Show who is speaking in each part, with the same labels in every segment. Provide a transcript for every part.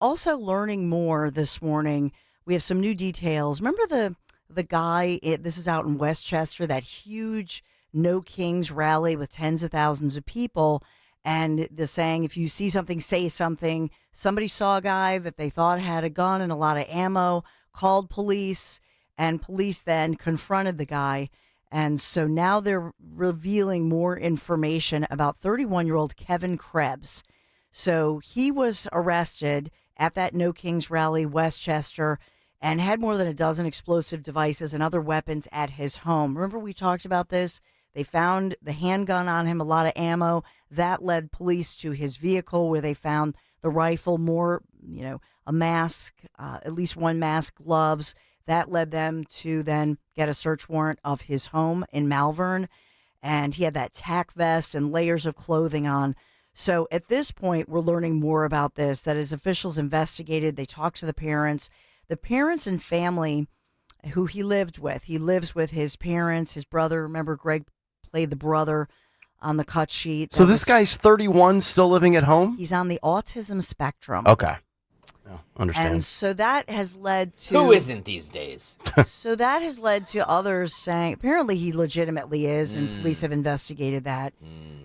Speaker 1: Also learning more this morning. We have some new details. Remember the guy, this is out in Westchester, that huge No Kings rally with tens of thousands of people. And the saying, if you see something, say something. Somebody saw a guy that they thought had a gun and a lot of ammo, called police, and police then confronted the guy. And so now they're revealing more information about 31-year-old Kevin Krebs. So he was arrested at that No Kings rally, Westchester, and had more than a dozen explosive devices and other weapons at his home. Remember we talked about this? They found the handgun on him, a lot of ammo. That led police to his vehicle where they found the rifle, more, a mask, at least one mask, gloves. That led them to then get a search warrant of his home in Malvern. And he had that tack vest and layers of clothing on. So at this point, we're learning more about this, that as officials investigated, they talked to the parents and family who he lived with. He lives with his parents, his brother. Remember, Greg played the brother on the cut sheet.
Speaker 2: So this guy's 31, still living at home?
Speaker 1: He's on the autism spectrum.
Speaker 2: Okay. Understand.
Speaker 1: And so that has led to...
Speaker 3: Who isn't these days?
Speaker 1: So that has led to others saying, apparently he legitimately is, and police have investigated that,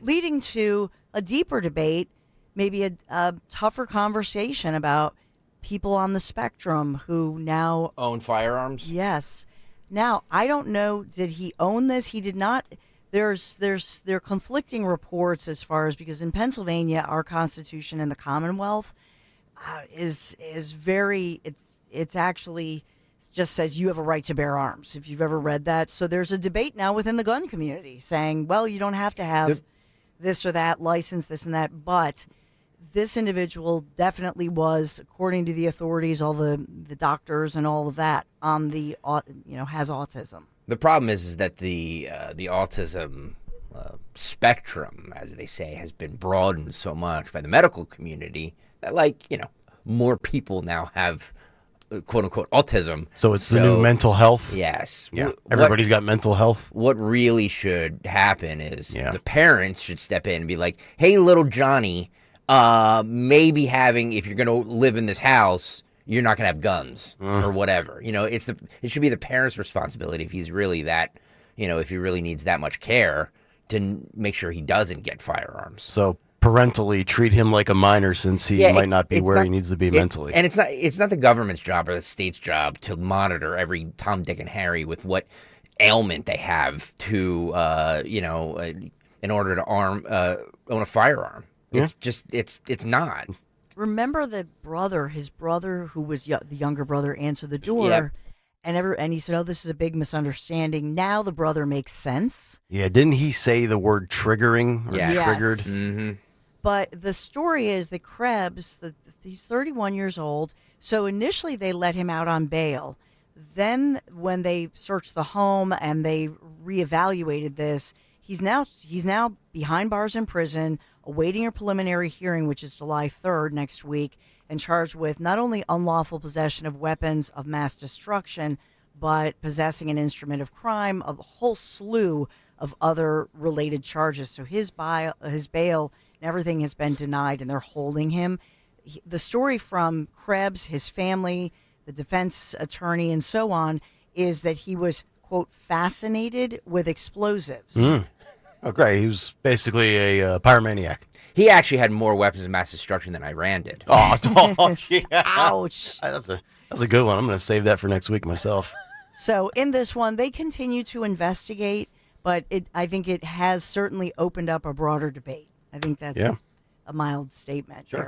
Speaker 1: leading to a deeper debate, maybe a tougher conversation about people on the spectrum who now...
Speaker 3: Own firearms?
Speaker 1: Yes. Now, I don't know, did he own this? He did not... There are conflicting reports as far as, because in Pennsylvania, our Constitution and the Commonwealth is very, it's actually just says you have a right to bear arms, if you've ever read that. So there's a debate now within the gun community saying, well, you don't have to have this or that license, this and that. But this individual definitely was, according to the authorities, all the doctors and all of that, on the, has autism.
Speaker 3: The problem is that the autism spectrum, as they say, has been broadened so much by the medical community that, more people now have, quote unquote, autism.
Speaker 2: So it's the new mental health?
Speaker 3: Yes.
Speaker 2: Yeah. Everybody's got mental health.
Speaker 3: What really should happen is the parents should step in and be like, hey, little Johnny, maybe if you're going to live in this house, you're not going to have guns or whatever. It should be the parent's responsibility if he's really that, if he really needs that much care to make sure he doesn't get firearms.
Speaker 2: So parentally treat him like a minor, since he might not be where he needs to be mentally.
Speaker 3: And it's not the government's job or the state's job to monitor every Tom, Dick, and Harry with what ailment they have to, in order to own a firearm. It's not.
Speaker 1: Remember his brother, who was the younger brother, answered the door, and he said, "Oh, this is a big misunderstanding." Now the brother makes sense.
Speaker 2: Yeah, didn't he say the word triggering or triggered?
Speaker 3: Mm-hmm.
Speaker 1: But the story is that Krebs, he's 31 years old. So initially they let him out on bail. Then when they searched the home and they reevaluated this, he's now behind bars in prison, awaiting a preliminary hearing, which is July 3rd next week, and charged with not only unlawful possession of weapons of mass destruction, but possessing an instrument of crime, a whole slew of other related charges. So his bail and everything has been denied, and they're holding him. The story from Krebs, his family, the defense attorney, and so on, is that he was, quote, fascinated with explosives.
Speaker 2: Okay, he was basically a pyromaniac.
Speaker 3: He actually had more weapons of mass destruction than Iran did.
Speaker 2: Oh, yeah.
Speaker 1: Ouch.
Speaker 2: That's a good one. I'm going to save that for next week myself.
Speaker 1: So in this one, they continue to investigate, but I think it has certainly opened up a broader debate. I think that's a mild statement.
Speaker 2: Sure.
Speaker 1: Here.